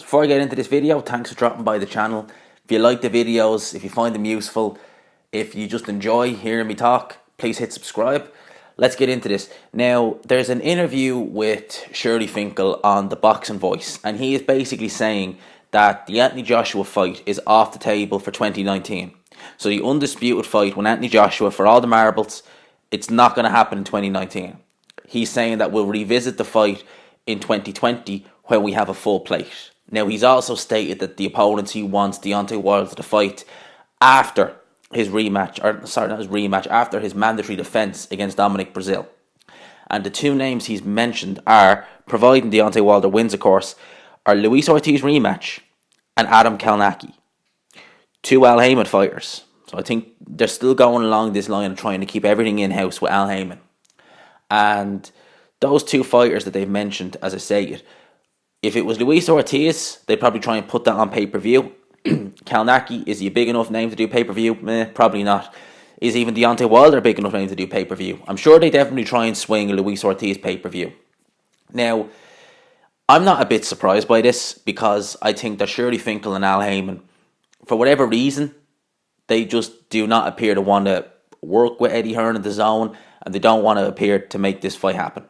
So before I get into this video, thanks for dropping by the channel. If you like the videos, if you find them useful, if you just enjoy hearing me talk, please hit subscribe. Let's get into this. Now, there's an interview with Shelly Finkel on The Boxing Voice, and he is basically saying that the Anthony Joshua fight is off the table for 2019. So the undisputed fight with Anthony Joshua for all the marbles, it's not going to happen in 2019. He's saying that we'll revisit the fight in 2020 when we have a full plate. Now, he's also stated that the opponents he wants Deontay Wilder to fight after his rematch, after his mandatory defence against Dominic Breazeale. And the two names he's mentioned are, providing Deontay Wilder wins, of course, are Luis Ortiz rematch and Adam Kalnacki. Two Al Heyman fighters. So I think they're still going along this line of trying to keep everything in-house with Al Heyman. And those two fighters that they've mentioned, as I say, if it was Luis Ortiz, they'd probably try and put that on pay-per-view. Kalnacki, is he a big enough name to do pay-per-view? Probably not. Is even Deontay Wilder a big enough name to do pay-per-view? I'm sure they definitely try and swing a Luis Ortiz pay-per-view. Now, I'm not a bit surprised by this, because I think that Shelly Finkel and Al Heyman, for whatever reason, they just do not appear to want to work with Eddie Hearn in the zone, and they don't want to appear to make this fight happen.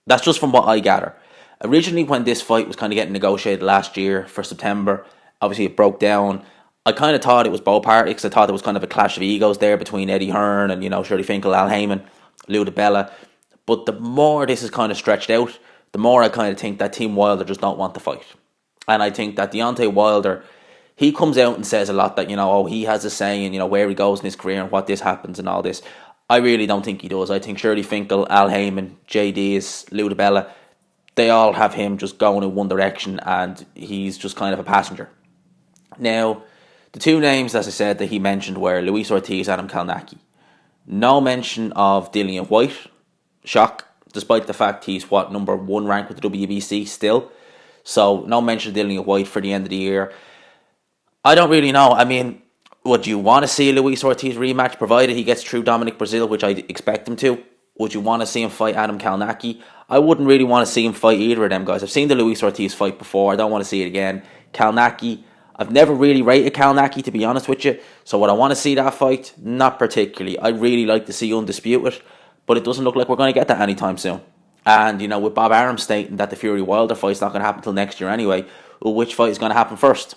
That's just from what I gather. Originally, when this fight was kind of getting negotiated last year for September, obviously it broke down. I kind of thought it was both parties, because I thought there was kind of a clash of egos there between Eddie Hearn and, Shelly Finkel, Al Heyman, Lou DiBella. But the more this is kind of stretched out, the more I kind of think that Team Wilder just don't want the fight. And I think that Deontay Wilder, he comes out and says a lot that, he has a say in, where he goes in his career and what this happens and all this. I really don't think he does. I think Shelly Finkel, Al Heyman, JD's, Lou DiBella, they all have him just going in one direction, and he's just kind of a passenger. Now, the two names, as I said, that he mentioned were Luis Ortiz, Adam Kalnacki. No mention of Dillian Whyte. Shock, despite the fact he's, number one ranked with the WBC still. So, no mention of Dillian Whyte for the end of the year. I don't really know. I mean, would you want to see a Luis Ortiz rematch, provided he gets through Dominic Breazeale, which I expect him to? Would you want to see him fight Adam Kalnacki? I wouldn't really want to see him fight either of them guys. I've seen the Luis Ortiz fight before. I don't want to see it again. Kalnacki, I've never really rated Kalnacki, to be honest with you. So would I want to see that fight? Not particularly. I'd really like to see Undisputed, but it doesn't look like we're going to get that anytime soon. And, with Bob Arum stating that the Fury Wilder fight's not going to happen until next year anyway, well, which fight is going to happen first?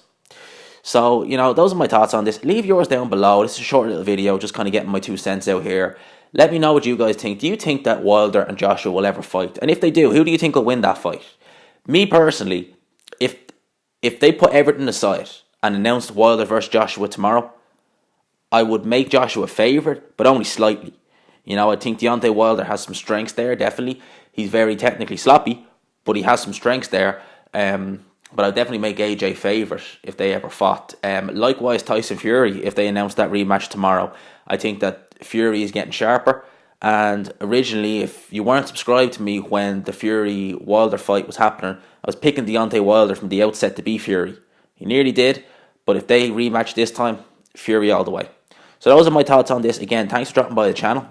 So, those are my thoughts on this. Leave yours down below. This is a short little video, just kind of getting my 2 cents out here. Let me know what you guys think. Do you think that Wilder and Joshua will ever fight? And if they do, who do you think will win that fight? Me personally, if they put everything aside and announced Wilder versus Joshua tomorrow, I would make Joshua favourite, but only slightly. I think Deontay Wilder has some strengths there, definitely. He's very technically sloppy, but he has some strengths there. But I'd definitely make AJ favourite if they ever fought. Likewise, Tyson Fury, if they announce that rematch tomorrow. I think that Fury is getting sharper. And originally, if you weren't subscribed to me when the Fury-Wilder fight was happening, I was picking Deontay Wilder from the outset to be Fury. He nearly did, but if they rematch this time, Fury all the way. So those are my thoughts on this. Again, thanks for dropping by the channel.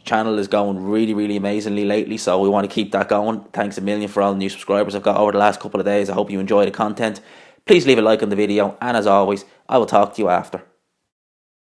Channel is going really, really amazingly lately, so we want to keep that going. Thanks a million for all the new subscribers I've got over the last couple of days. I hope you enjoy the content. Please leave a like on the video, and as always, I will talk to you after.